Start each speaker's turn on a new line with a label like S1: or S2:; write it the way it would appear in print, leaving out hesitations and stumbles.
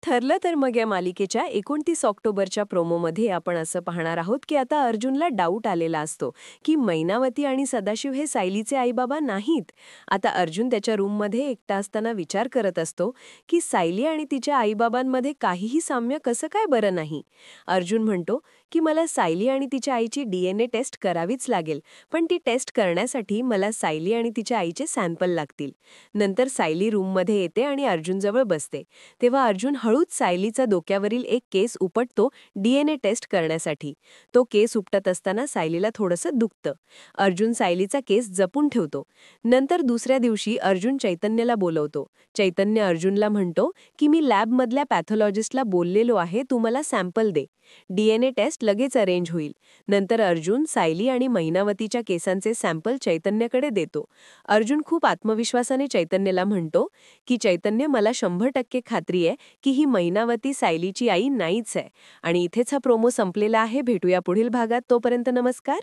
S1: ठरलं तर मग या मालिकेच्या 29 ऑक्टोबरच्या प्रोमोमध्ये आपण असं पाहणार आहोत की आता अर्जुनला डाऊट आलेला असतो की मैनावती आणि सदाशिव हे सायलीचे आईबाबा नाहीत. आता अर्जुन त्याच्या रूममध्ये एकटा असताना विचार करत असतो की सायली आणि तिच्या आईबाबांमध्ये काहीही साम्य कसं काय बरं नाही. अर्जुन म्हणतो की मला सायली आणि तिच्या आईची डीएनए टेस्ट करावीच लागेल, पण ती टेस्ट करण्यासाठी मला सायली आणि तिच्या आईचे सॅम्पल लागतील. नंतर सायली रूममध्ये येते आणि अर्जुनजवळ बसते. तेव्हा अर्जुन हळूच सायलीचा डोक्यावरील एक केस उपटतो डीएनए टेस्ट करण्यासाठी. तो केस उपटत असताना सायलीला थोडंसं दुखतं. अर्जुन सायलीचा केस जपून ठेवतो. नंतर दुसऱ्या दिवशी अर्जुन चैतन्यला बोलवतो. चैतन्य अर्जुनला म्हणतो की मी लॅबमधल्या पॅथॉलॉजिस्टला बोललेलो आहे, तू मला सॅम्पल दे. डीएनए टेस्ट लगेच अरेंज होईल. नंतर अर्जुन सायली आणि मैनावतीच्या केसांचे सॅम्पल चैतन्यकडे देतो. अर्जुन खूप आत्मविश्वासाने चैतन्यला म्हणतो की चैतन्य, मला 100% खात्री आहे की ही मैनावती सायलीची आई नाहीच आहे. आणि इथेच हा प्रोमो संपलेला आहे. भेटूया पुढील भागात. तोपर्यंत नमस्कार.